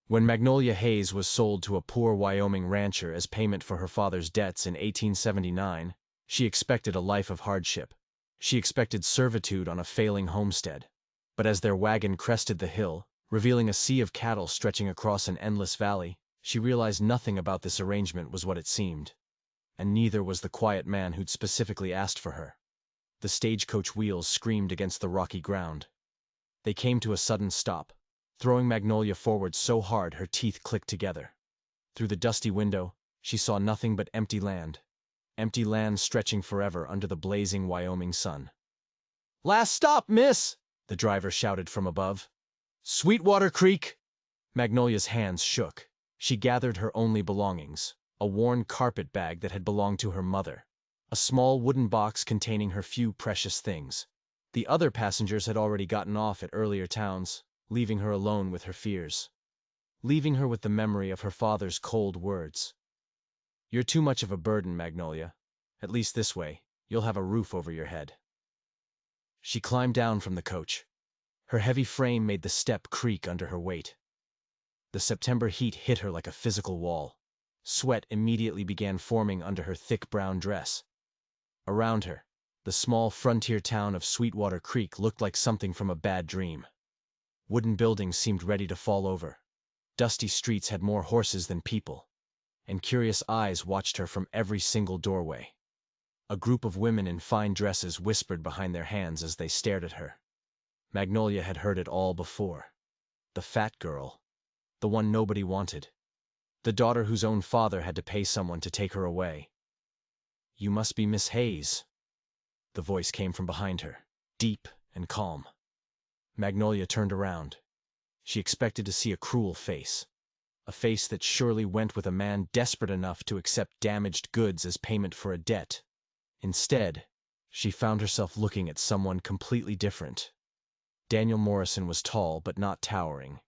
When Magnolia Hayes was sold to a poor Wyoming rancher as payment for her father's debts in 1879, she expected a life of hardship. She expected servitude on a failing homestead. But as their wagon crested the hill, revealing a sea of cattle stretching across an endless valley, she realized nothing about this arrangement was what it seemed. And neither was the quiet man who'd specifically asked for her. The stagecoach wheels screamed against the rocky ground. They came to a sudden stop, throwing Magnolia forward so hard her teeth clicked together. Through the dusty window, she saw nothing but empty land stretching forever under the blazing Wyoming sun. "Last stop, miss!" the driver shouted from above. "Sweetwater Creek!" Magnolia's hands shook. She gathered her only belongings, a worn carpet bag that had belonged to her mother, a small wooden box containing her few precious things. The other passengers had already gotten off at earlier towns, leaving her alone with her fears. Leaving her with the memory of her father's cold words. "You're too much of a burden, Magnolia. At least this way, you'll have a roof over your head." She climbed down from the coach. Her heavy frame made the step creak under her weight. The September heat hit her like a physical wall. Sweat immediately began forming under her thick brown dress. Around her, the small frontier town of Sweetwater Creek looked like something from a bad dream. Wooden buildings seemed ready to fall over. Dusty streets had more horses than people, and curious eyes watched her from every single doorway. A group of women in fine dresses whispered behind their hands as they stared at her. Magnolia had heard it all before. The fat girl. The one nobody wanted. The daughter whose own father had to pay someone to take her away. "You must be Miss Hayes." The voice came from behind her, deep and calm. Magnolia turned around. She expected to see a cruel face. A face that surely went with a man desperate enough to accept damaged goods as payment for a debt. Instead, she found herself looking at someone completely different. Daniel Morrison was tall but not towering.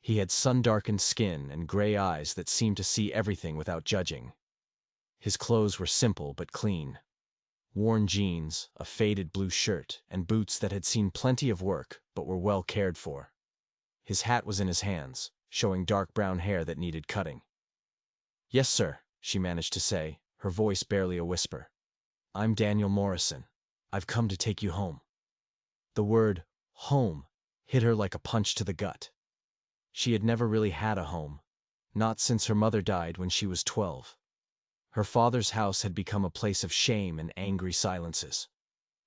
He had sun-darkened skin and gray eyes that seemed to see everything without judging. His clothes were simple but clean. Worn jeans, a faded blue shirt, and boots that had seen plenty of work but were well cared for. His hat was in his hands, showing dark brown hair that needed cutting. "Yes, sir," she managed to say, her voice barely a whisper. "I'm Daniel Morrison. I've come to take you home." The word, home, hit her like a punch to the gut. She had never really had a home, not since her mother died when she was 12. Her father's house had become a place of shame and angry silences.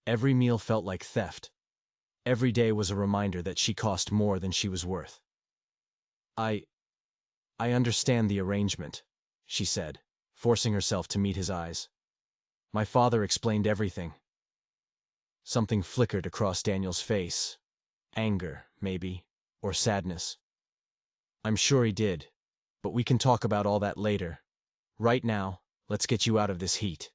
Every meal felt like theft. Every day was a reminder that she cost more than she was worth. I understand the arrangement," she said, forcing herself to meet his eyes. "My father explained everything." Something flickered across Daniel's face. Anger, maybe, or sadness. "I'm sure he did, but we can talk about all that later. Right now, let's get you out of this heat."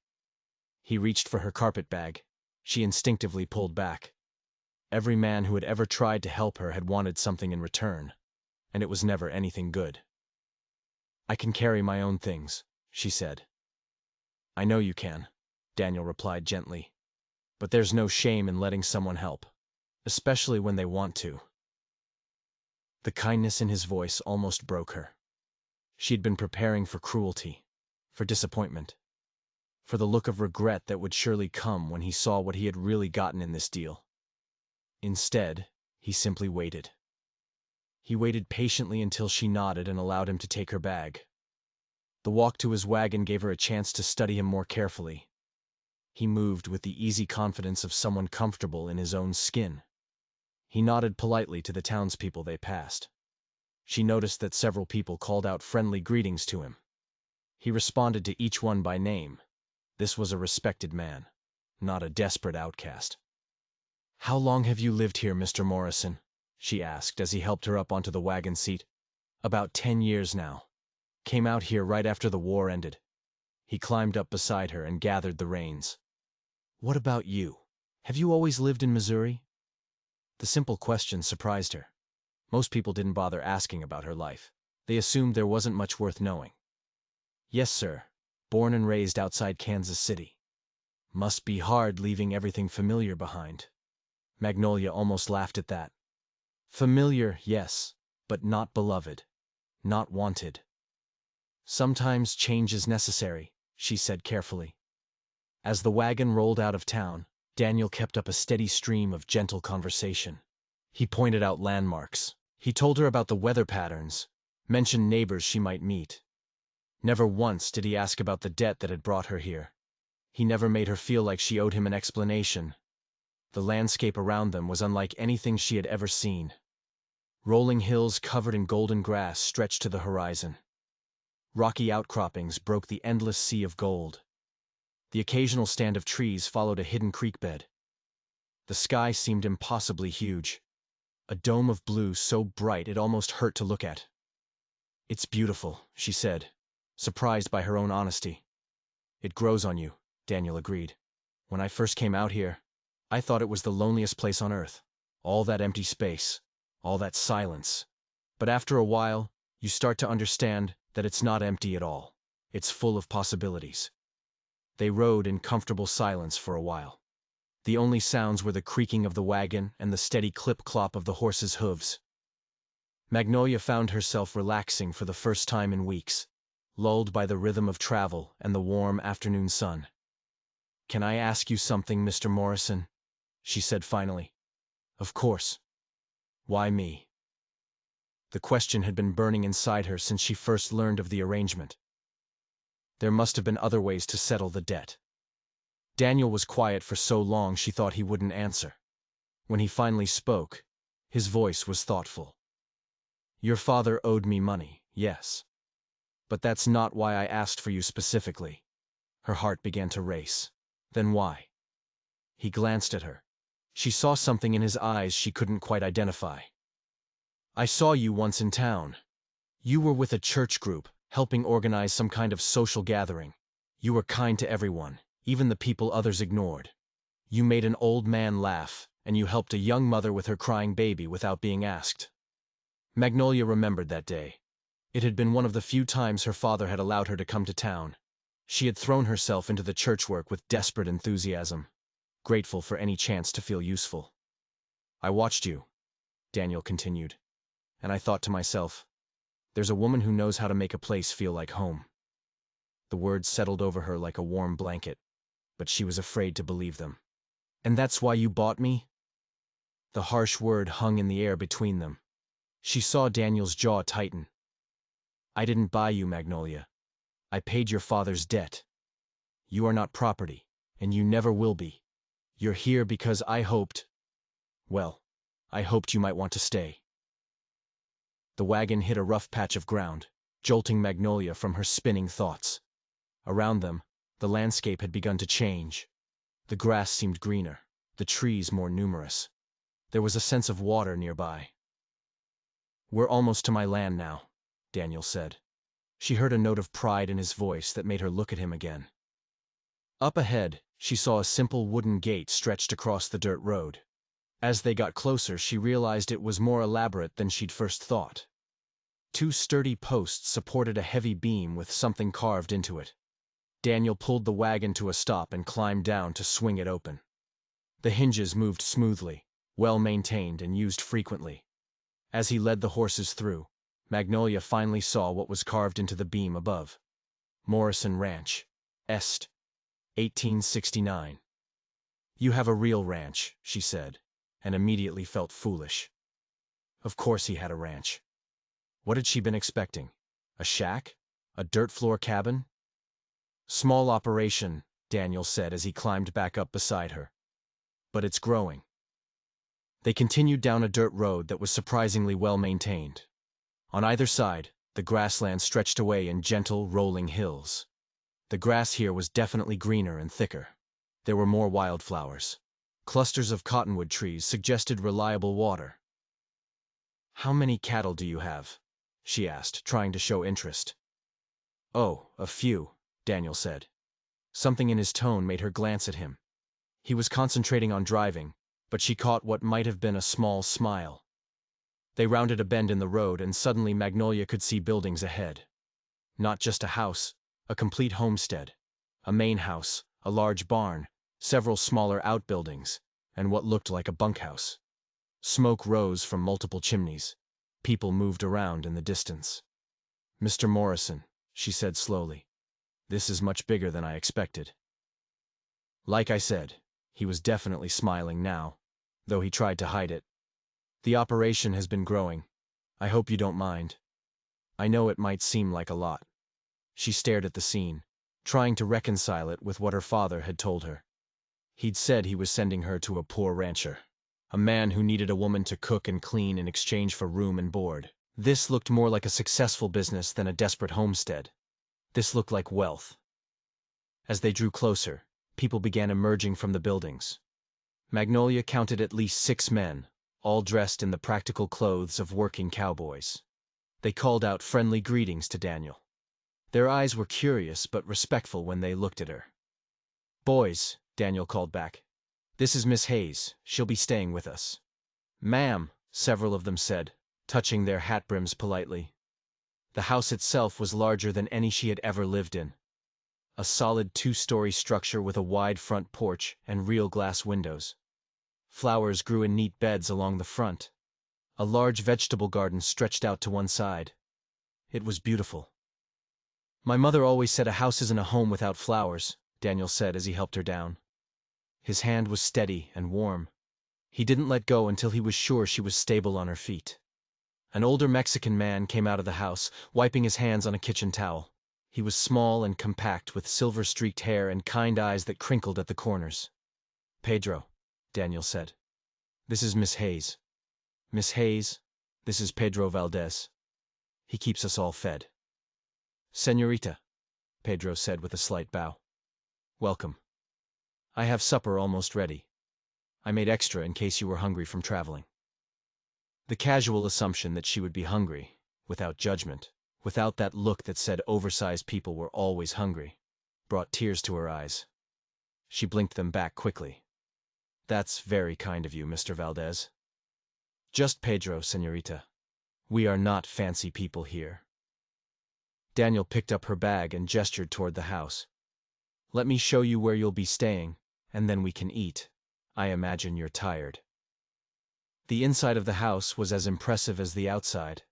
He reached for her carpet bag. She instinctively pulled back. Every man who had ever tried to help her had wanted something in return, and it was never anything good. "I can carry my own things," she said. "I know you can," Daniel replied gently. "But there's no shame in letting someone help, especially when they want to." The kindness in his voice almost broke her. She'd been preparing for cruelty, for disappointment, for the look of regret that would surely come when he saw what he had really gotten in this deal. Instead, he simply waited. He waited patiently until she nodded and allowed him to take her bag. The walk to his wagon gave her a chance to study him more carefully. He moved with the easy confidence of someone comfortable in his own skin. He nodded politely to the townspeople they passed. She noticed that several people called out friendly greetings to him. He responded to each one by name. This was a respected man, not a desperate outcast. "How long have you lived here, Mr. Morrison?" she asked as he helped her up onto the wagon seat. "About 10 years now. Came out here right after the war ended." He climbed up beside her and gathered the reins. "What about you? Have you always lived in Missouri?" The simple question surprised her. Most people didn't bother asking about her life. They assumed there wasn't much worth knowing. "Yes, sir. Born and raised outside Kansas City." "Must be hard leaving everything familiar behind." Magnolia almost laughed at that. "Familiar, yes, but not beloved. Not wanted. Sometimes change is necessary, she said carefully. As the wagon rolled out of town, Daniel kept up a steady stream of gentle conversation. He pointed out landmarks. He told her about the weather patterns, mentioned neighbors she might meet. Never once did he ask about the debt that had brought her here. He never made her feel like she owed him an explanation. The landscape around them was unlike anything she had ever seen. Rolling hills covered in golden grass stretched to the horizon. Rocky outcroppings broke the endless sea of gold. The occasional stand of trees followed a hidden creek bed. The sky seemed impossibly huge, a dome of blue so bright it almost hurt to look at. "It's beautiful," she said, surprised by her own honesty. "It grows on you," Daniel agreed. "When I first came out here, I thought it was the loneliest place on earth. All that empty space, all that silence. But after a while, you start to understand that it's not empty at all. It's full of possibilities." They rode in comfortable silence for a while. The only sounds were the creaking of the wagon and the steady clip-clop of the horses' hooves. Magnolia found herself relaxing for the first time in weeks, lulled by the rhythm of travel and the warm afternoon sun. "Can I ask you something, Mr. Morrison?" she said finally. "Of course. Why me?" The question had been burning inside her since she first learned of the arrangement. There must have been other ways to settle the debt. Daniel was quiet for so long she thought he wouldn't answer. When he finally spoke, his voice was thoughtful. "Your father owed me money, yes. But that's not why I asked for you specifically." Her heart began to race. "Then why?" He glanced at her. She saw something in his eyes she couldn't quite identify. "I saw you once in town. You were with a church group, helping organize some kind of social gathering. You were kind to everyone, even the people others ignored. You made an old man laugh, and you helped a young mother with her crying baby without being asked." Magnolia remembered that day. It had been one of the few times her father had allowed her to come to town. She had thrown herself into the church work with desperate enthusiasm, grateful for any chance to feel useful. "I watched you," Daniel continued, "and I thought to myself, there's a woman who knows how to make a place feel like home." The words settled over her like a warm blanket, but she was afraid to believe them. "And that's why you bought me?" The harsh word hung in the air between them. She saw Daniel's jaw tighten. "I didn't buy you, Magnolia. I paid your father's debt. You are not property, and you never will be. You're here because I hoped you might want to stay." The wagon hit a rough patch of ground, jolting Magnolia from her spinning thoughts. Around them, the landscape had begun to change. The grass seemed greener, the trees more numerous. There was a sense of water nearby. "We're almost to my land now," Daniel said. She heard a note of pride in his voice that made her look at him again. Up ahead, she saw a simple wooden gate stretched across the dirt road. As they got closer, she realized it was more elaborate than she'd first thought. Two sturdy posts supported a heavy beam with something carved into it. Daniel pulled the wagon to a stop and climbed down to swing it open. The hinges moved smoothly, well maintained and used frequently. As he led the horses through, Magnolia finally saw what was carved into the beam above. "Morrison Ranch, Est, 1869. "You have a real ranch," she said, and immediately felt foolish. Of course he had a ranch. What had she been expecting? A shack? A dirt floor cabin? "Small operation," Daniel said as he climbed back up beside her. "But it's growing." They continued down a dirt road that was surprisingly well maintained. On either side, the grassland stretched away in gentle, rolling hills. The grass here was definitely greener and thicker. There were more wildflowers. Clusters of cottonwood trees suggested reliable water. "How many cattle do you have?" she asked, trying to show interest. "Oh, a few," Daniel said. Something in his tone made her glance at him. He was concentrating on driving, but she caught what might have been a small smile. They rounded a bend in the road, and suddenly Magnolia could see buildings ahead. Not just a house, a complete homestead. A main house, a large barn, several smaller outbuildings, and what looked like a bunkhouse. Smoke rose from multiple chimneys. People moved around in the distance. Mr. Morrison, she said slowly, this is much bigger than I expected. Like I said, he was definitely smiling now, though he tried to hide it. The operation has been growing. I hope you don't mind. I know it might seem like a lot. She stared at the scene, trying to reconcile it with what her father had told her. He'd said he was sending her to a poor rancher, a man who needed a woman to cook and clean in exchange for room and board. This looked more like a successful business than a desperate homestead. This looked like wealth. As they drew closer, people began emerging from the buildings. Magnolia counted at least 6 men, all dressed in the practical clothes of working cowboys. They called out friendly greetings to Daniel. Their eyes were curious but respectful when they looked at her. "Boys," Daniel called back. "This is Miss Hayes. She'll be staying with us." "Ma'am," several of them said, touching their hat brims politely. The house itself was larger than any she had ever lived in. A solid 2-story structure with a wide front porch and real glass windows. Flowers grew in neat beds along the front. A large vegetable garden stretched out to one side. It was beautiful. "My mother always said a house isn't a home without flowers," Daniel said as he helped her down. His hand was steady and warm. He didn't let go until he was sure she was stable on her feet. An older Mexican man came out of the house, wiping his hands on a kitchen towel. He was small and compact with silver-streaked hair and kind eyes that crinkled at the corners. "Pedro," Daniel said. "This is Miss Hayes. Miss Hayes, this is Pedro Valdez. He keeps us all fed." "Señorita," Pedro said with a slight bow. "Welcome. I have supper almost ready. I made extra in case you were hungry from traveling." The casual assumption that she would be hungry, without judgment, without that look that said oversized people were always hungry, brought tears to her eyes. She blinked them back quickly. "That's very kind of you, Mr. Valdez." "Just Pedro, señorita. We are not fancy people here." Daniel picked up her bag and gestured toward the house. "Let me show you where you'll be staying, and then we can eat. I imagine you're tired." The inside of the house was as impressive as the outside.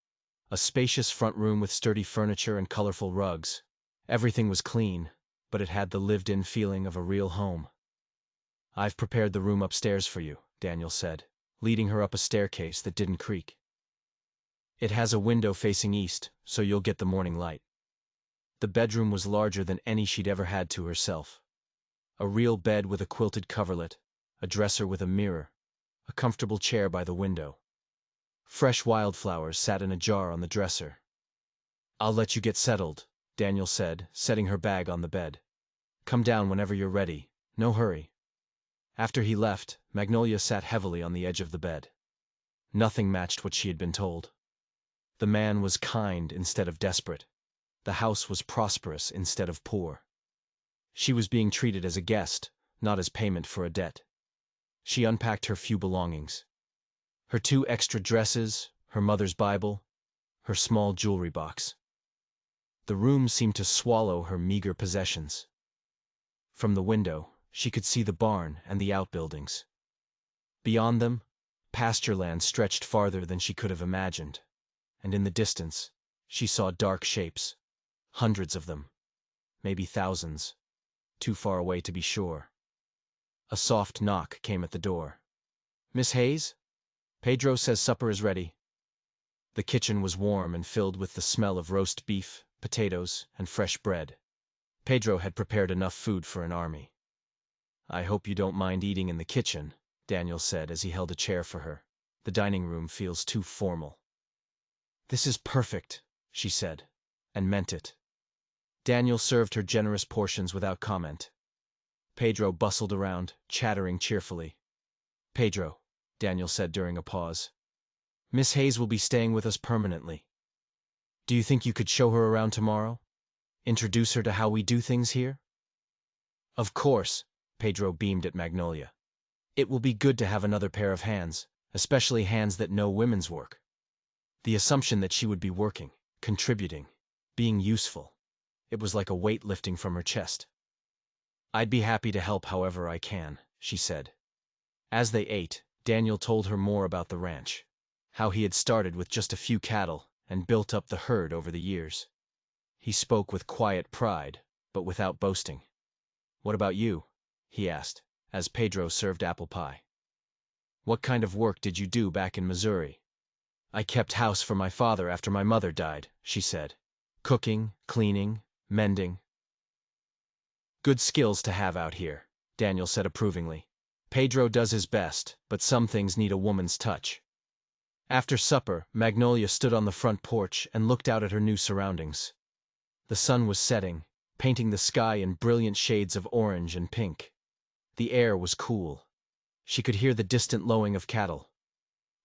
A spacious front room with sturdy furniture and colorful rugs. Everything was clean, but it had the lived-in feeling of a real home. "I've prepared the room upstairs for you," Daniel said, leading her up a staircase that didn't creak. "It has a window facing east, so you'll get the morning light." The bedroom was larger than any she'd ever had to herself. A real bed with a quilted coverlet, a dresser with a mirror, a comfortable chair by the window. Fresh wildflowers sat in a jar on the dresser. "I'll let you get settled," Daniel said, setting her bag on the bed. "Come down whenever you're ready. No hurry." After he left, Magnolia sat heavily on the edge of the bed. Nothing matched what she had been told. The man was kind instead of desperate. The house was prosperous instead of poor. She was being treated as a guest, not as payment for a debt. She unpacked her few belongings. Her 2 extra dresses, her mother's Bible, her small jewelry box. The room seemed to swallow her meager possessions. From the window, she could see the barn and the outbuildings. Beyond them, pasture land stretched farther than she could have imagined, and in the distance, she saw dark shapes, hundreds of them, maybe thousands, too far away to be sure. A soft knock came at the door. "Miss Hayes? Pedro says supper is ready." The kitchen was warm and filled with the smell of roast beef, potatoes, and fresh bread. Pedro had prepared enough food for an army. "I hope you don't mind eating in the kitchen," Daniel said as he held a chair for her. "The dining room feels too formal." "This is perfect," she said, and meant it. Daniel served her generous portions without comment. Pedro bustled around, chattering cheerfully. "Pedro," Daniel said during a pause, "Miss Hayes will be staying with us permanently. Do you think you could show her around tomorrow? Introduce her to how we do things here?" "Of course," Pedro beamed at Magnolia. "It will be good to have another pair of hands, especially hands that know women's work." The assumption that she would be working, contributing, being useful, it was like a weight lifting from her chest. "I'd be happy to help however I can," she said. As they ate, Daniel told her more about the ranch, how he had started with just a few cattle and built up the herd over the years. He spoke with quiet pride, but without boasting. "What about you?" he asked, as Pedro served apple pie. "What kind of work did you do back in Missouri?" "I kept house for my father after my mother died," she said. "Cooking, cleaning, mending." "Good skills to have out here," Daniel said approvingly. "Pedro does his best, but some things need a woman's touch." After supper, Magnolia stood on the front porch and looked out at her new surroundings. The sun was setting, painting the sky in brilliant shades of orange and pink. The air was cool. She could hear the distant lowing of cattle.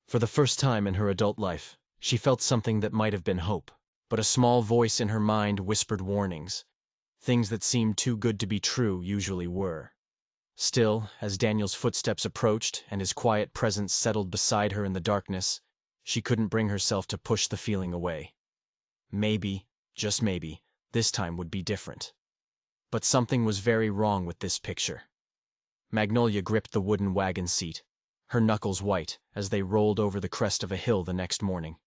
For the first time in her adult life, she felt something that might have been hope, but a small voice in her mind whispered warnings. Things that seemed too good to be true usually were. Still, as Daniel's footsteps approached and his quiet presence settled beside her in the darkness, she couldn't bring herself to push the feeling away. Maybe, just maybe, this time would be different. But something was very wrong with this picture. Magnolia gripped the wooden wagon seat, her knuckles white as they rolled over the crest of a hill the next morning.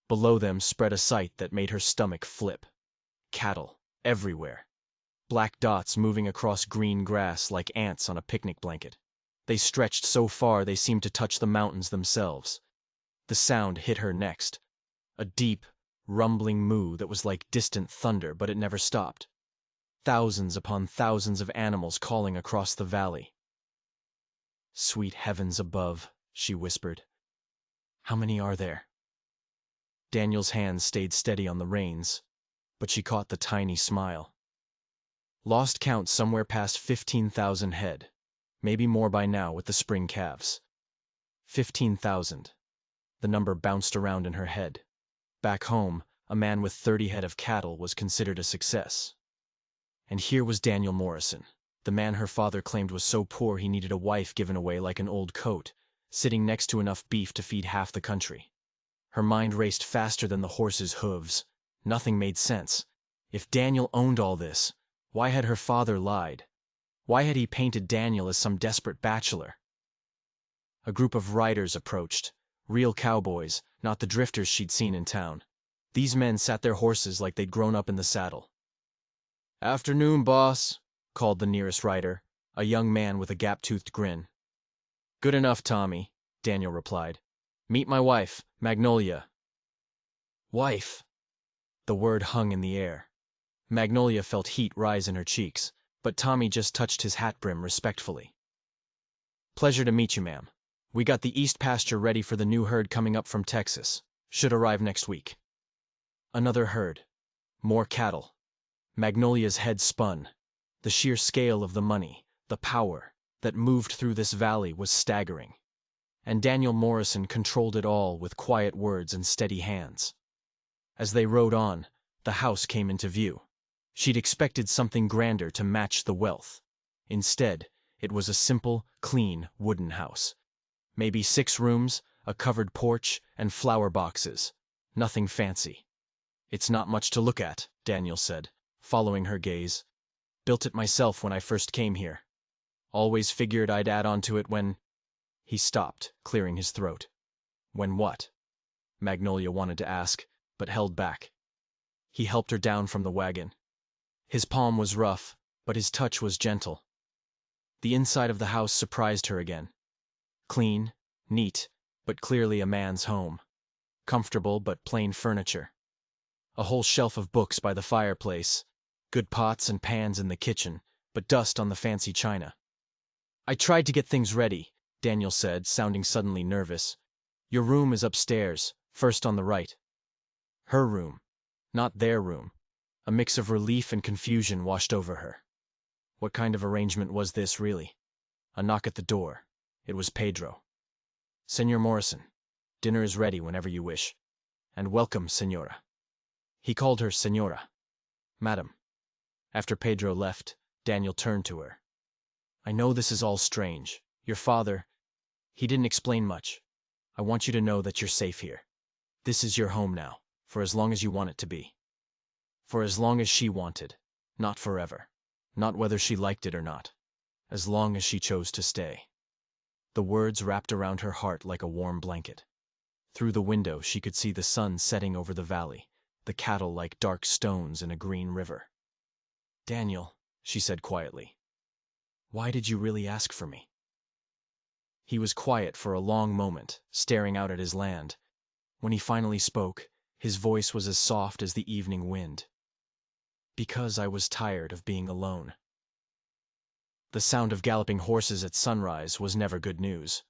Below them spread a sight that made her stomach flip. Cattle, everywhere. Black dots moving across green grass like ants on a picnic blanket. They stretched so far they seemed to touch the mountains themselves. The sound hit her next. A deep, rumbling moo that was like distant thunder, but it never stopped. Thousands upon thousands of animals calling across the valley. "Sweet heavens above," she whispered. "How many are there?" Daniel's hands stayed steady on the reins, but she caught the tiny smile. Lost count somewhere past 15,000 head, maybe more by now with the spring calves. 15,000. The number bounced around in her head. Back home, a man with 30 head of cattle was considered a success. And here was Daniel Morrison, the man her father claimed was so poor he needed a wife given away like an old coat, sitting next to enough beef to feed half the country. Her mind raced faster than the horse's hooves. Nothing made sense. If Daniel owned all this, why had her father lied? Why had he painted Daniel as some desperate bachelor? A group of riders approached, real cowboys, not the drifters she'd seen in town. These men sat their horses like they'd grown up in the saddle. "Afternoon, boss," called the nearest rider, a young man with a gap-toothed grin. "Good enough, Tommy," Daniel replied. "Meet my wife, Magnolia." Wife! The word hung in the air. Magnolia felt heat rise in her cheeks, but Tommy just touched his hat brim respectfully. "Pleasure to meet you, ma'am. We got the east pasture ready for the new herd coming up from Texas. Should arrive next week." Another herd. More cattle. Magnolia's head spun. The sheer scale of the money, the power, that moved through this valley was staggering. And Daniel Morrison controlled it all with quiet words and steady hands. As they rode on, the house came into view. She'd expected something grander to match the wealth. Instead, it was a simple, clean, wooden house. Maybe 6 rooms, a covered porch, and flower boxes. Nothing fancy. "It's not much to look at," Daniel said, following her gaze. "Built it myself when I first came here. Always figured I'd add on to it when—" He stopped, clearing his throat. "When what?" Magnolia wanted to ask, but held back. He helped her down from the wagon. His palm was rough, but his touch was gentle. The inside of the house surprised her again. Clean, neat, but clearly a man's home. Comfortable but plain furniture. A whole shelf of books by the fireplace. Good pots and pans in the kitchen, but dust on the fancy china. "I tried to get things ready," Daniel said, sounding suddenly nervous. "Your room is upstairs, first on the right." Her room. Not their room. A mix of relief and confusion washed over her. What kind of arrangement was this, really? A knock at the door. It was Pedro. "Señor Morrison, dinner is ready whenever you wish. And welcome, señora." He called her señora. "Madam." After Pedro left, Daniel turned to her. "I know this is all strange. Your father, he didn't explain much. I want you to know that you're safe here. This is your home now, for as long as you want it to be. For as long as she wanted, not forever. Not whether she liked it or not. As long as she chose to stay." The words wrapped around her heart like a warm blanket. Through the window she could see the sun setting over the valley, the cattle like dark stones in a green river. "Daniel," she said quietly, "why did you really ask for me?" He was quiet for a long moment, staring out at his land. When he finally spoke, his voice was as soft as the evening wind. "Because I was tired of being alone." The sound of galloping horses at sunrise was never good news.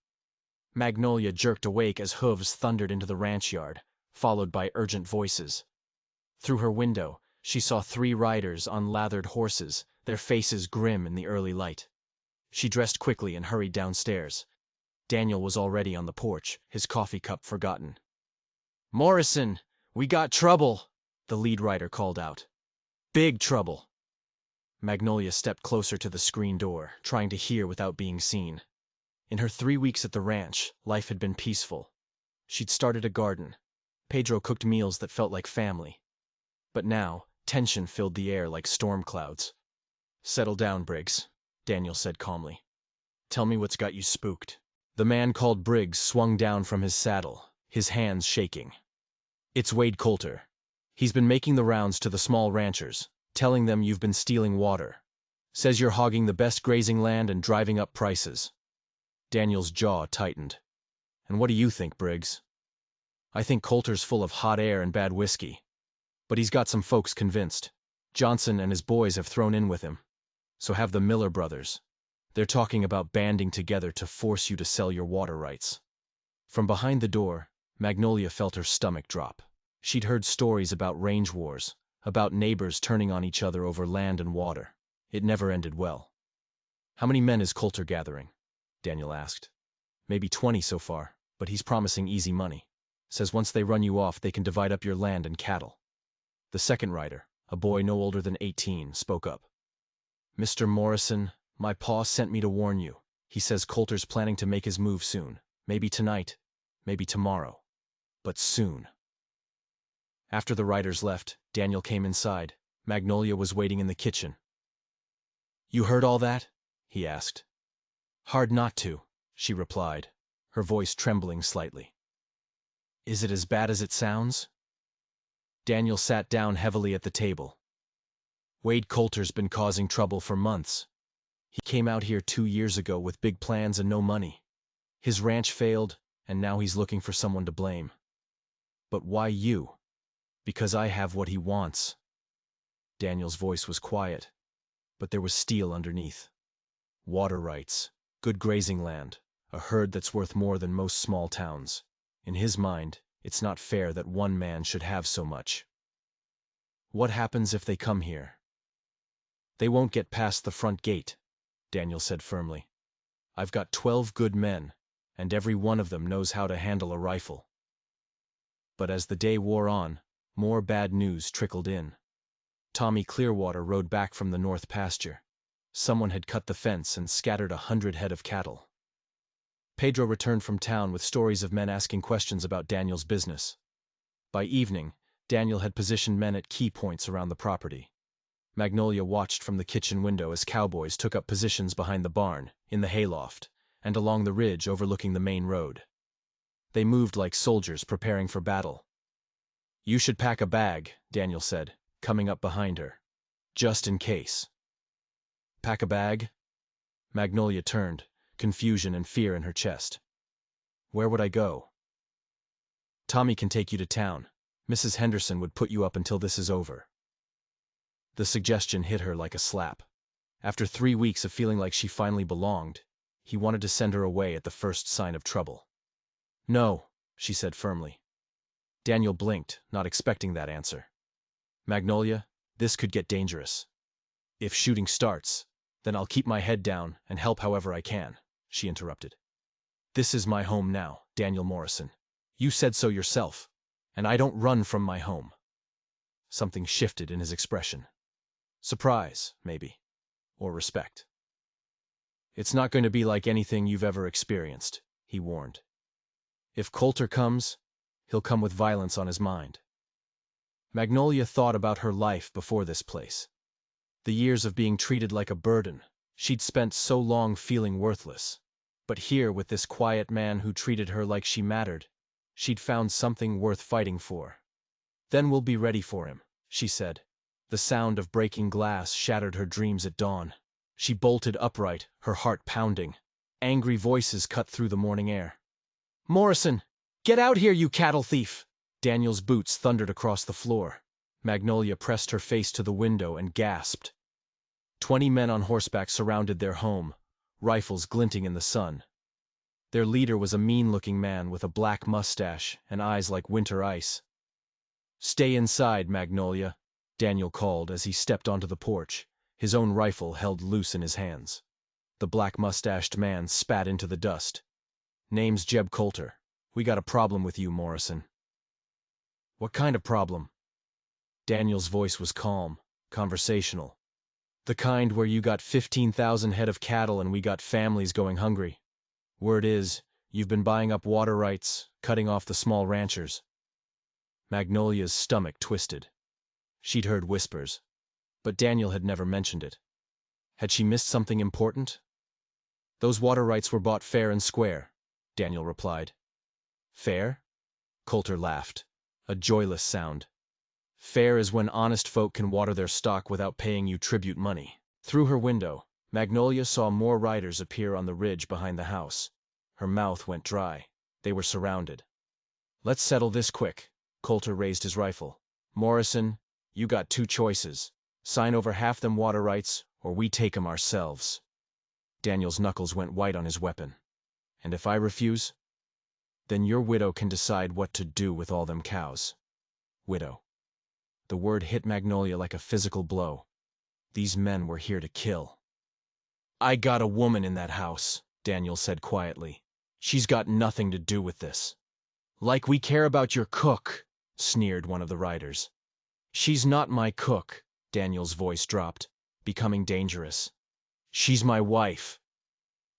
Magnolia jerked awake as hooves thundered into the ranch yard, followed by urgent voices. Through her window, she saw 3 riders on lathered horses, their faces grim in the early light. She dressed quickly and hurried downstairs. Daniel was already on the porch, his coffee cup forgotten. "Morrison, we got trouble," the lead rider called out. "Big trouble." Magnolia stepped closer to the screen door, trying to hear without being seen. In her 3 weeks at the ranch, life had been peaceful. She'd started a garden. Pedro cooked meals that felt like family. But now, tension filled the air like storm clouds. "Settle down, Briggs," Daniel said calmly. "Tell me what's got you spooked." The man called Briggs swung down from his saddle, his hands shaking. "It's Wade Coulter. He's been making the rounds to the small ranchers, telling them you've been stealing water. Says you're hogging the best grazing land and driving up prices." Daniel's jaw tightened. "And what do you think, Briggs?" "I think Coulter's full of hot air and bad whiskey. But he's got some folks convinced. Johnson and his boys have thrown in with him. So have the Miller brothers. They're talking about banding together to force you to sell your water rights." From behind the door, Magnolia felt her stomach drop. She'd heard stories about range wars, about neighbors turning on each other over land and water. It never ended well. "How many men is Coulter gathering?" Daniel asked. "Maybe 20 so far, but he's promising easy money. Says once they run you off, they can divide up your land and cattle." The second rider, a boy no older than 18, spoke up. "Mr. Morrison, my pa sent me to warn you. He says Coulter's planning to make his move soon. Maybe tonight, maybe tomorrow. But soon." After the riders left, Daniel came inside. Magnolia was waiting in the kitchen. "You heard all that?" he asked. "Hard not to," she replied, her voice trembling slightly. "Is it as bad as it sounds?" Daniel sat down heavily at the table. "Wade Coulter's been causing trouble for months. He came out here 2 years ago with big plans and no money. His ranch failed, and now he's looking for someone to blame. But why you? Because I have what he wants." Daniel's voice was quiet, but there was steel underneath. "Water rights, good grazing land, a herd that's worth more than most small towns. In his mind, it's not fair that one man should have so much." "What happens if they come here?" "They won't get past the front gate," Daniel said firmly. "I've got 12 good men, and every one of them knows how to handle a rifle." But as the day wore on, more bad news trickled in. Tommy Clearwater rode back from the north pasture. Someone had cut the fence and scattered 100 head of cattle. Pedro returned from town with stories of men asking questions about Daniel's business. By evening, Daniel had positioned men at key points around the property. Magnolia watched from the kitchen window as cowboys took up positions behind the barn, in the hayloft, and along the ridge overlooking the main road. They moved like soldiers preparing for battle. "You should pack a bag," Daniel said, coming up behind her. "Just in case." "Pack a bag?" Magnolia turned, confusion and fear in her chest. "Where would I go?" "Tommy can take you to town. Mrs. Henderson would put you up until this is over." The suggestion hit her like a slap. After 3 weeks of feeling like she finally belonged, he wanted to send her away at the first sign of trouble. "No," she said firmly. Daniel blinked, not expecting that answer. "Magnolia, this could get dangerous. If shooting starts, then I'll keep my head down and help however I can," she interrupted. "This is my home now, Daniel Morrison. You said so yourself, and I don't run from my home." Something shifted in his expression. Surprise, maybe, or respect. "It's not going to be like anything you've ever experienced," he warned. "If Coulter comes, he'll come with violence on his mind." Magnolia thought about her life before this place. The years of being treated like a burden. She'd spent so long feeling worthless. But here, with this quiet man who treated her like she mattered, she'd found something worth fighting for. Then we'll be ready for him, she said. The sound of breaking glass shattered her dreams at dawn. She bolted upright, her heart pounding. Angry voices cut through the morning air. "Morrison! Get out here, you cattle thief!" Daniel's boots thundered across the floor. Magnolia pressed her face to the window and gasped. 20 men on horseback surrounded their home, rifles glinting in the sun. Their leader was a mean-looking man with a black mustache and eyes like winter ice. "Stay inside, Magnolia," Daniel called as he stepped onto the porch, his own rifle held loose in his hands. The black-mustached man spat into the dust. "Name's Jeb Coulter. We got a problem with you, Morrison." "What kind of problem?" Daniel's voice was calm, conversational. "The kind where you got 15,000 head of cattle and we got families going hungry. Word is, you've been buying up water rights, cutting off the small ranchers." Magnolia's stomach twisted. She'd heard whispers, but Daniel had never mentioned it. Had she missed something important? "Those water rights were bought fair and square," Daniel replied. "Fair?" Coulter laughed, a joyless sound. "Fair is when honest folk can water their stock without paying you tribute money." Through her window, Magnolia saw more riders appear on the ridge behind the house. Her mouth went dry. They were surrounded. "Let's settle this quick." Coulter raised his rifle. "Morrison, you got 2 choices. Sign over half them water rights, or we take 'em ourselves." Daniel's knuckles went white on his weapon. "And if I refuse?" "Then your widow can decide what to do with all them cows." Widow. The word hit Magnolia like a physical blow. These men were here to kill. "I got a woman in that house," Daniel said quietly. "She's got nothing to do with this." "Like we care about your cook," sneered one of the riders. "She's not my cook," Daniel's voice dropped, becoming dangerous. "She's my wife."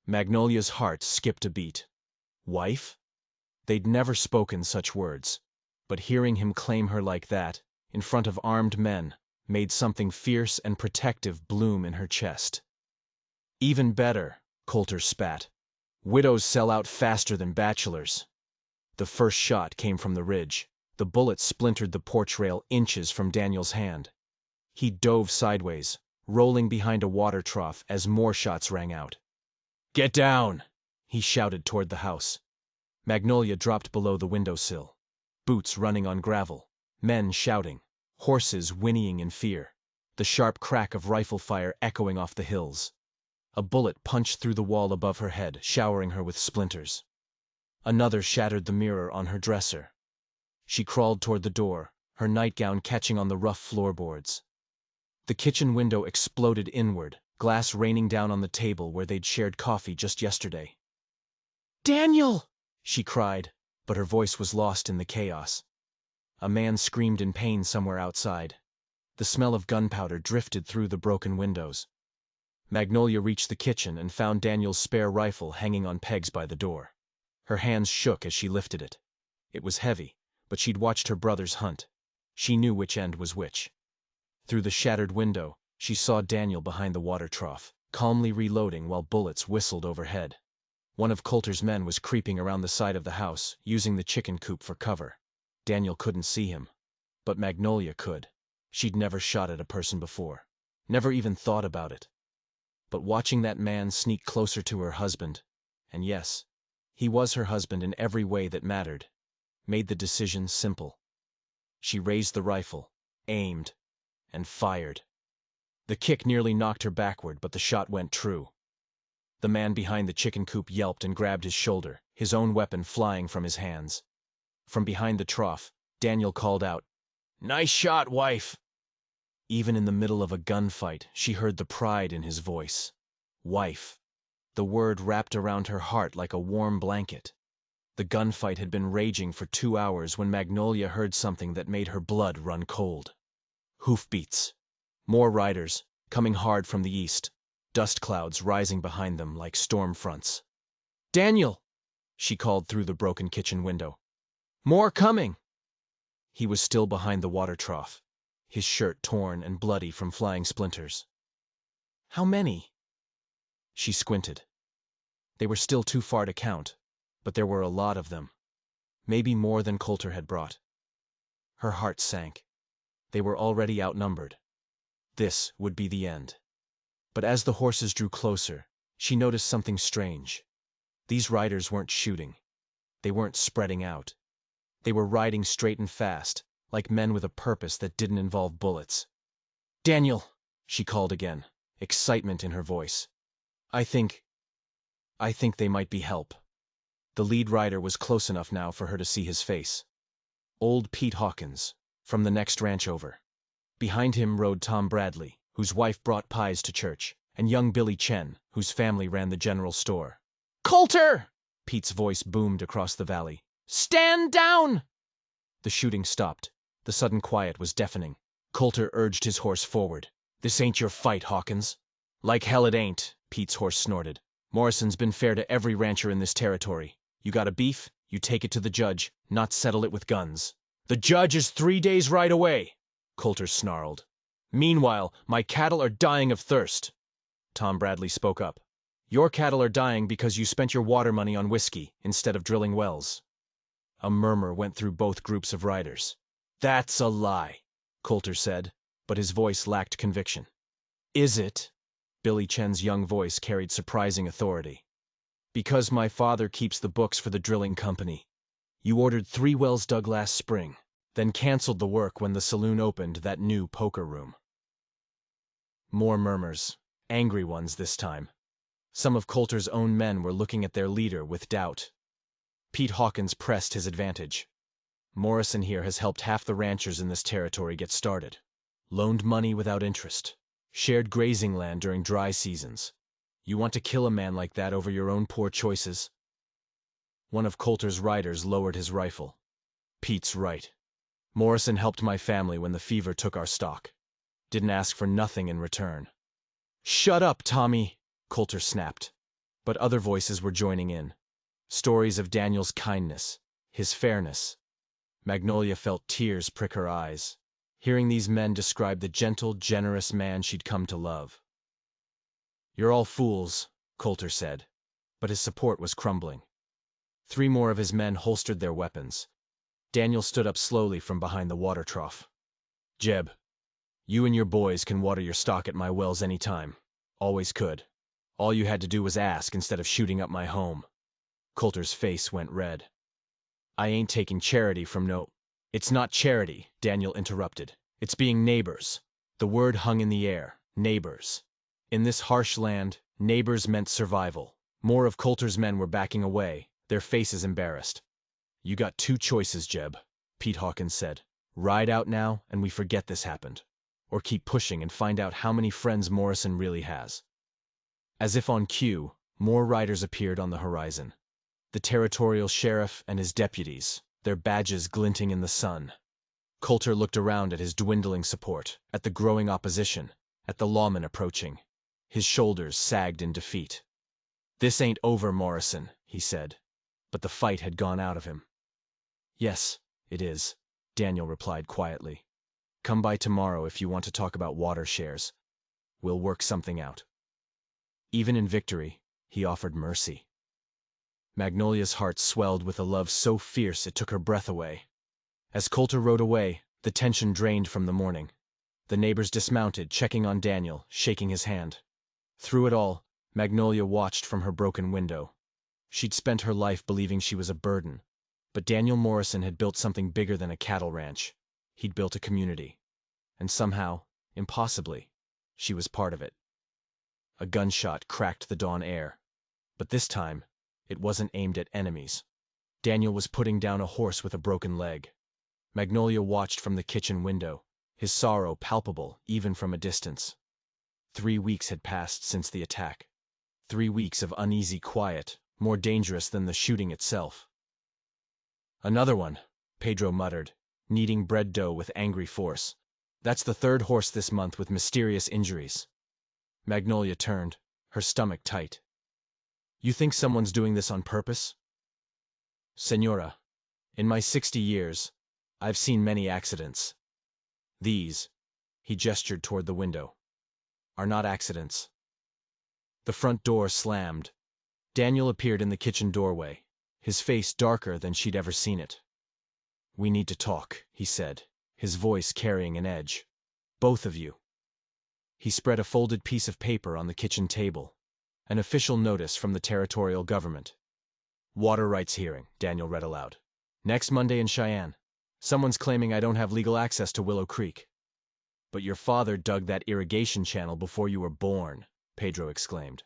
Magnolia's heart skipped a beat. Wife? They'd never spoken such words, but hearing him claim her like that, in front of armed men, made something fierce and protective bloom in her chest. "Even better," Coulter spat. "Widows sell out faster than bachelors." The first shot came from the ridge. The bullet splintered the porch rail inches from Daniel's hand. He dove sideways, rolling behind a water trough as more shots rang out. "Get down!" he shouted toward the house. Magnolia dropped below the windowsill. Boots running on gravel, men shouting, horses whinnying in fear, the sharp crack of rifle fire echoing off the hills. A bullet punched through the wall above her head, showering her with splinters. Another shattered the mirror on her dresser. She crawled toward the door, her nightgown catching on the rough floorboards. The kitchen window exploded inward, glass raining down on the table where they'd shared coffee just yesterday. "Daniel!" she cried, but her voice was lost in the chaos. A man screamed in pain somewhere outside. The smell of gunpowder drifted through the broken windows. Magnolia reached the kitchen and found Daniel's spare rifle hanging on pegs by the door. Her hands shook as she lifted it. It was heavy, but she'd watched her brothers hunt. She knew which end was which. Through the shattered window, she saw Daniel behind the water trough, calmly reloading while bullets whistled overhead. One of Coulter's men was creeping around the side of the house, using the chicken coop for cover. Daniel couldn't see him, but Magnolia could. She'd never shot at a person before, never even thought about it. But watching that man sneak closer to her husband, and yes, he was her husband in every way that mattered, made the decision simple. She raised the rifle, aimed, and fired. The kick nearly knocked her backward, but the shot went true. The man behind the chicken coop yelped and grabbed his shoulder, his own weapon flying from his hands. From behind the trough, Daniel called out, "Nice shot, wife!" Even in the middle of a gunfight, she heard the pride in his voice. Wife. The word wrapped around her heart like a warm blanket. The gunfight had been raging for 2 hours when Magnolia heard something that made her blood run cold. Hoofbeats. More riders, coming hard from the east, dust clouds rising behind them like storm fronts. "Daniel!" she called through the broken kitchen window. "More coming!" He was still behind the water trough, his shirt torn and bloody from flying splinters. "How many?" She squinted. They were still too far to count, but there were a lot of them. Maybe more than Coulter had brought. Her heart sank. They were already outnumbered. This would be the end. But as the horses drew closer, she noticed something strange. These riders weren't shooting. They weren't spreading out. They were riding straight and fast, like men with a purpose that didn't involve bullets. "Daniel," she called again, excitement in her voice. I think they might be help." The lead rider was close enough now for her to see his face. Old Pete Hawkins, from the next ranch over. Behind him rode Tom Bradley, whose wife brought pies to church, and young Billy Chen, whose family ran the general store. "Coulter!" Pete's voice boomed across the valley. "Stand down!" The shooting stopped. The sudden quiet was deafening. Coulter urged his horse forward. "This ain't your fight, Hawkins." "Like hell it ain't," Pete's horse snorted. "Morrison's been fair to every rancher in this territory. You got a beef, you take it to the judge, not settle it with guns." "The judge is 3 days' ride away," Coulter snarled. "Meanwhile, my cattle are dying of thirst." Tom Bradley spoke up. "Your cattle are dying because you spent your water money on whiskey instead of drilling wells." A murmur went through both groups of riders. "That's a lie," Coulter said, but his voice lacked conviction. "Is it?" Billy Chen's young voice carried surprising authority. "Because my father keeps the books for the drilling company. You ordered 3 wells dug last spring, then canceled the work when the saloon opened that new poker room." More murmurs, angry ones this time. Some of Coulter's own men were looking at their leader with doubt. Pete Hawkins pressed his advantage. "Morrison here has helped half the ranchers in this territory get started. Loaned money without interest. Shared grazing land during dry seasons. You want to kill a man like that over your own poor choices?" One of Coulter's riders lowered his rifle. "Pete's right. Morrison helped my family when the fever took our stock. Didn't ask for nothing in return." "Shut up, Tommy!" Coulter snapped. But other voices were joining in. Stories of Daniel's kindness, his fairness. Magnolia felt tears prick her eyes, hearing these men describe the gentle, generous man she'd come to love. "You're all fools," Coulter said, but his support was crumbling. 3 more of his men holstered their weapons. Daniel stood up slowly from behind the water trough. "Jeb, you and your boys can water your stock at my wells any time. Always could. All you had to do was ask instead of shooting up my home." Coulter's face went red. "I ain't taking charity from no—" "It's not charity," Daniel interrupted. "It's being neighbors." The word hung in the air. Neighbors. In this harsh land, neighbors meant survival. More of Coulter's men were backing away, their faces embarrassed. "You got 2 choices, Jeb," Pete Hawkins said. "Ride out now and we forget this happened. Or keep pushing and find out how many friends Morrison really has." As if on cue, more riders appeared on the horizon. The territorial sheriff and his deputies, their badges glinting in the sun. Coulter looked around at his dwindling support, at the growing opposition, at the lawmen approaching. His shoulders sagged in defeat. "This ain't over, Morrison," he said, but the fight had gone out of him. "Yes, it is," Daniel replied quietly. "Come by tomorrow if you want to talk about water shares. We'll work something out." Even in victory, he offered mercy. Magnolia's heart swelled with a love so fierce it took her breath away. As Coulter rode away, the tension drained from the morning. The neighbors dismounted, checking on Daniel, shaking his hand. Through it all, Magnolia watched from her broken window. She'd spent her life believing she was a burden, but Daniel Morrison had built something bigger than a cattle ranch. He'd built a community. And somehow, impossibly, she was part of it. A gunshot cracked the dawn air. But this time, it wasn't aimed at enemies. Daniel was putting down a horse with a broken leg. Magnolia watched from the kitchen window, his sorrow palpable even from a distance. 3 weeks had passed since the attack. 3 weeks of uneasy quiet, more dangerous than the shooting itself. "Another one," Pedro muttered, kneading bread dough with angry force. "That's the 3rd horse this month with mysterious injuries." Magnolia turned, her stomach tight. "You think someone's doing this on purpose?" "Señora, in my 60 years, I've seen many accidents. These," he gestured toward the window, "are not accidents." The front door slammed. Daniel appeared in the kitchen doorway, his face darker than she'd ever seen it. "We need to talk," he said, his voice carrying an edge. "Both of you." He spread a folded piece of paper on the kitchen table, an official notice from the territorial government. "Water rights hearing," Daniel read aloud. "Next Monday in Cheyenne. Someone's claiming I don't have legal access to Willow Creek." "But your father dug that irrigation channel before you were born," Pedro exclaimed.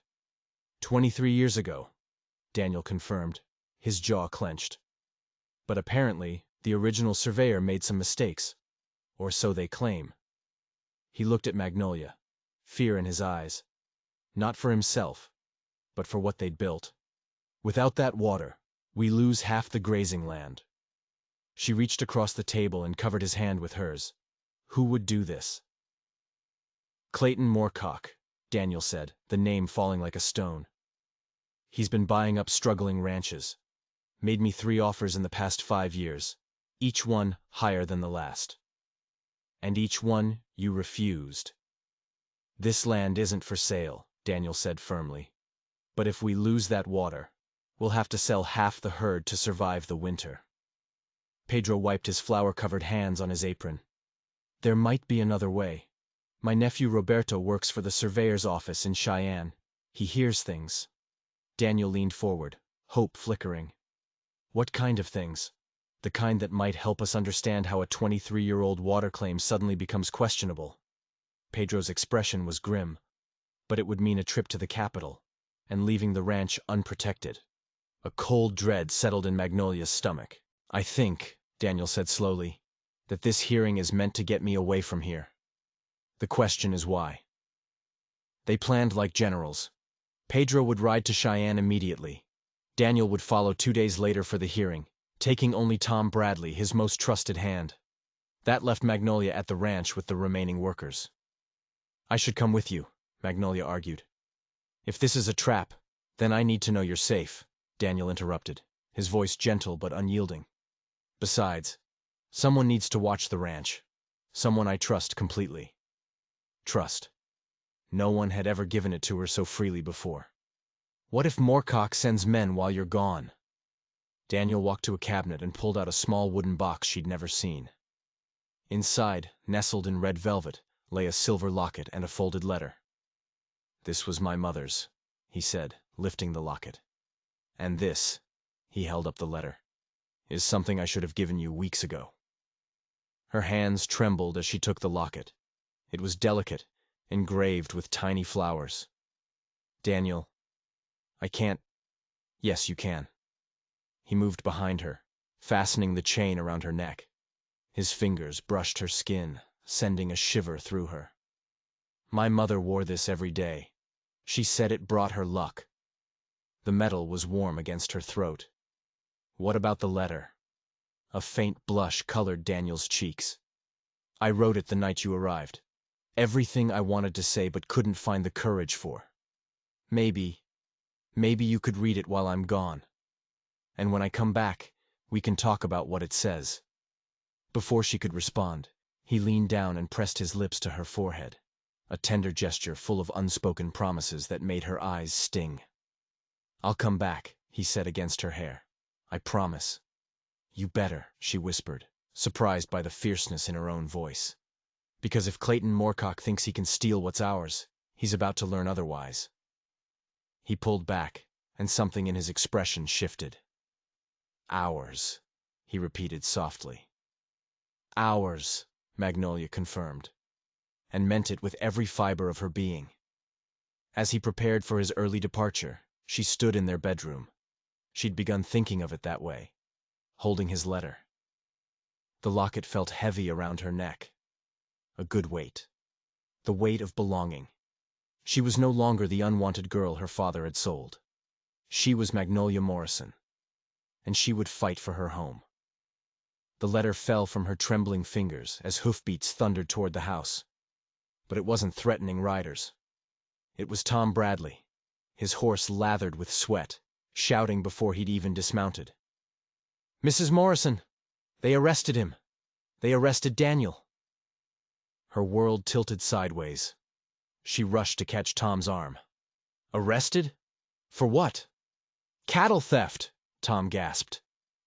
23 years ago, Daniel confirmed, his jaw clenched. "But apparently, the original surveyor made some mistakes. Or so they claim." He looked at Magnolia, fear in his eyes. Not for himself, but for what they'd built. "Without that water, we lose half the grazing land." She reached across the table and covered his hand with hers. "Who would do this?" "Clayton Moorcock," Daniel said, the name falling like a stone. "He's been buying up struggling ranches. Made me 3 offers in the past 5 years, each one higher than the last. And each one you refused." "This land isn't for sale," Daniel said firmly. "But if we lose that water, we'll have to sell half the herd to survive the winter." Pedro wiped his flour-covered hands on his apron. "There might be another way. My nephew Roberto works for the surveyor's office in Cheyenne. He hears things." Daniel leaned forward, hope flickering. "What kind of things?" "The kind that might help us understand how a 23-year-old water claim suddenly becomes questionable." Pedro's expression was grim, but it would mean a trip to the capital, and leaving the ranch unprotected. A cold dread settled in Magnolia's stomach. "I think," Daniel said slowly, "that this hearing is meant to get me away from here. The question is why." They planned like generals. Pedro would ride to Cheyenne immediately. Daniel would follow 2 days later for the hearing, taking only Tom Bradley, his most trusted hand. That left Magnolia at the ranch with the remaining workers. "I should come with you," Magnolia argued. "If this is a trap, then I need to know you're safe," Daniel interrupted, his voice gentle but unyielding. "Besides, someone needs to watch the ranch. Someone I trust completely." Trust. No one had ever given it to her so freely before. "What if Moorcock sends men while you're gone?" Daniel walked to a cabinet and pulled out a small wooden box she'd never seen. Inside, nestled in red velvet, lay a silver locket and a folded letter. "This was my mother's," he said, lifting the locket. "And this," he held up the letter, "is something I should have given you weeks ago." Her hands trembled as she took the locket. It was delicate, engraved with tiny flowers. "Daniel, I can't—" "Yes, you can." He moved behind her, fastening the chain around her neck. His fingers brushed her skin, sending a shiver through her. "My mother wore this every day. She said it brought her luck." The metal was warm against her throat. "What about the letter?" A faint blush colored Daniel's cheeks. "I wrote it the night you arrived. Everything I wanted to say but couldn't find the courage for. Maybe you could read it while I'm gone. And when I come back, we can talk about what it says." Before she could respond, he leaned down and pressed his lips to her forehead, a tender gesture full of unspoken promises that made her eyes sting. "I'll come back," he said against her hair. "I promise." "You better," she whispered, surprised by the fierceness in her own voice. "Because if Clayton Moorcock thinks he can steal what's ours, he's about to learn otherwise." He pulled back, and something in his expression shifted. "Ours," he repeated softly. "Ours," Magnolia confirmed, and meant it with every fiber of her being. As he prepared for his early departure, she stood in their bedroom. She'd begun thinking of it that way, holding his letter. The locket felt heavy around her neck. A good weight. The weight of belonging. She was no longer the unwanted girl her father had sold. She was Magnolia Morrison, and she would fight for her home. The letter fell from her trembling fingers as hoofbeats thundered toward the house. But it wasn't threatening riders. It was Tom Bradley, his horse lathered with sweat, shouting before he'd even dismounted. "Mrs. Morrison! They arrested him! They arrested Daniel!" Her world tilted sideways. She rushed to catch Tom's arm. "Arrested? For what?" "Cattle theft!" Tom gasped.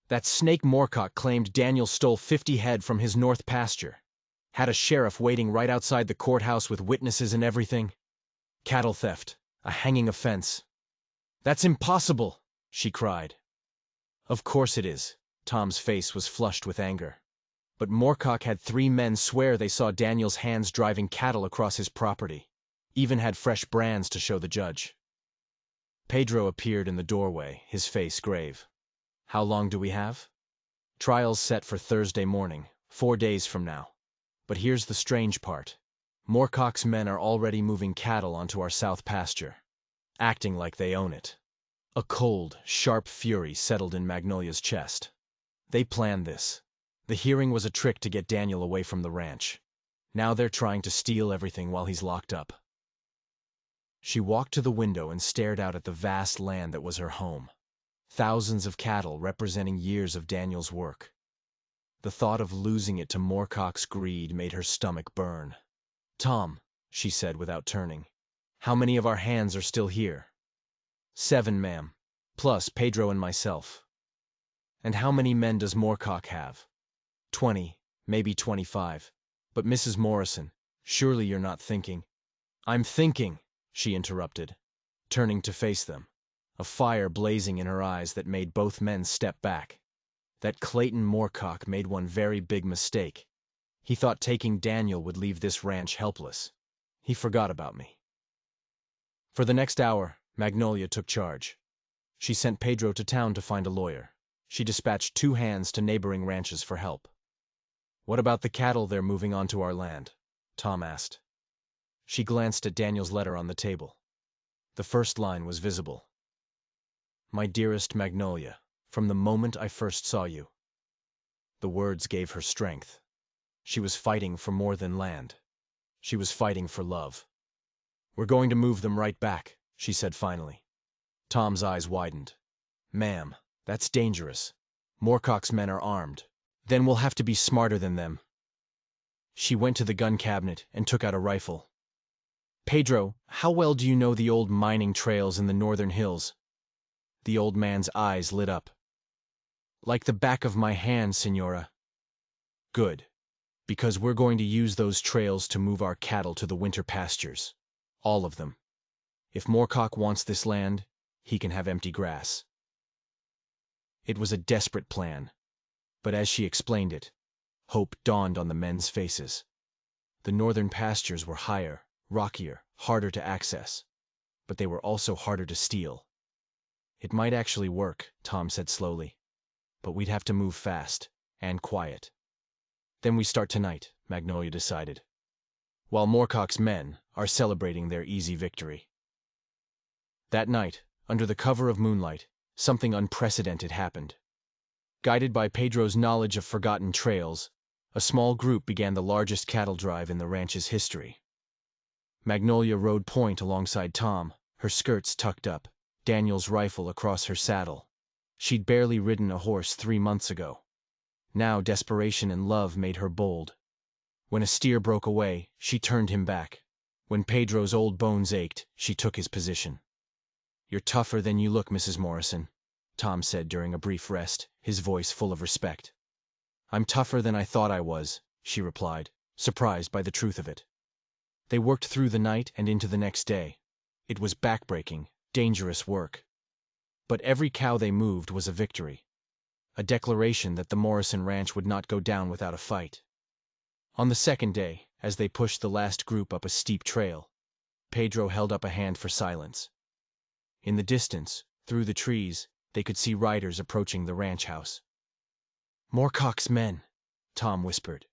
That snake Moorcock claimed Daniel stole 50 head from his north pasture. Had a sheriff waiting right outside the courthouse with witnesses and everything. Cattle theft, a hanging offense. That's impossible, she cried. Of course it is. Tom's face was flushed with anger. But Moorcock had 3 men swear they saw Daniel's hands driving cattle across his property. Even had fresh brands to show the judge. Pedro appeared in the doorway, his face grave. How long do we have? Trial's set for Thursday morning, 4 days from now. But here's the strange part. Moorcock's men are already moving cattle onto our south pasture. Acting like they own it. A cold, sharp fury settled in Magnolia's chest. They planned this. The hearing was a trick to get Daniel away from the ranch. Now they're trying to steal everything while he's locked up. She walked to the window and stared out at the vast land that was her home. Thousands of cattle representing years of Daniel's work. The thought of losing it to Moorcock's greed made her stomach burn. Tom, she said without turning, how many of our hands are still here? 7, ma'am, plus Pedro and myself. And how many men does Moorcock have? 20, maybe 25. But Mrs. Morrison, surely you're not thinking. I'm thinking, she interrupted, turning to face them, a fire blazing in her eyes that made both men step back. That Clayton Moorcock made one very big mistake. He thought taking Daniel would leave this ranch helpless. He forgot about me. For the next hour, Magnolia took charge. She sent Pedro to town to find a lawyer. She dispatched 2 hands to neighboring ranches for help. What about the cattle they're moving onto our land? Tom asked. She glanced at Daniel's letter on the table. The first line was visible. My dearest Magnolia, from the moment I first saw you. The words gave her strength. She was fighting for more than land. She was fighting for love. We're going to move them right back, she said finally. Tom's eyes widened. Ma'am, that's dangerous. Moorcock's men are armed. Then we'll have to be smarter than them. She went to the gun cabinet and took out a rifle. Pedro, how well do you know the old mining trails in the northern hills? The old man's eyes lit up. Like the back of my hand, Senora. Good. Because we're going to use those trails to move our cattle to the winter pastures. All of them. If Moorcock wants this land, he can have empty grass. It was a desperate plan. But as she explained it, hope dawned on the men's faces. The northern pastures were higher, rockier, harder to access. But they were also harder to steal. It might actually work, Tom said slowly. But we'd have to move fast, and quiet. Then we start tonight, Magnolia decided. While Moorcock's men are celebrating their easy victory. That night, under the cover of moonlight, something unprecedented happened. Guided by Pedro's knowledge of forgotten trails, a small group began the largest cattle drive in the ranch's history. Magnolia rode point alongside Tom, her skirts tucked up, Daniel's rifle across her saddle. She'd barely ridden a horse 3 months ago. Now desperation and love made her bold. When a steer broke away, she turned him back. When Pedro's old bones ached, she took his position. You're tougher than you look, Mrs. Morrison, Tom said during a brief rest, his voice full of respect. I'm tougher than I thought I was, she replied, surprised by the truth of it. They worked through the night and into the next day. It was backbreaking, dangerous work. But every cow they moved was a victory. A declaration that the Morrison Ranch would not go down without a fight. On the second day, as they pushed the last group up a steep trail, Pedro held up a hand for silence. In the distance, through the trees, they could see riders approaching the ranch house. Moorcock's men, Tom whispered.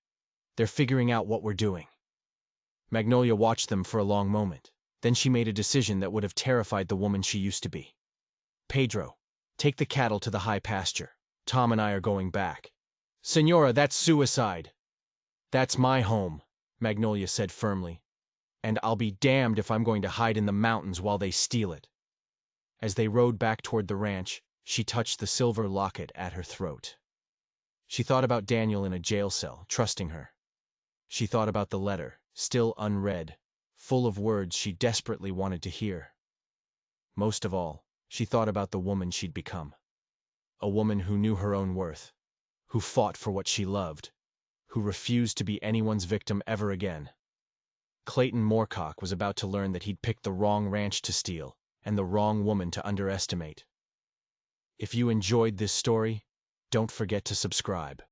They're figuring out what we're doing. Magnolia watched them for a long moment. Then she made a decision that would have terrified the woman she used to be. Pedro, take the cattle to the high pasture. Tom and I are going back. Senora, that's suicide. That's my home, Magnolia said firmly. And I'll be damned if I'm going to hide in the mountains while they steal it. As they rode back toward the ranch, she touched the silver locket at her throat. She thought about Daniel in a jail cell, trusting her. She thought about the letter, still unread, full of words she desperately wanted to hear. Most of all, she thought about the woman she'd become. a woman who knew her own worth, who fought for what she loved, who refused to be anyone's victim ever again. Clayton Moorcock was about to learn that he'd picked the wrong ranch to steal and the wrong woman to underestimate. If you enjoyed this story, don't forget to subscribe.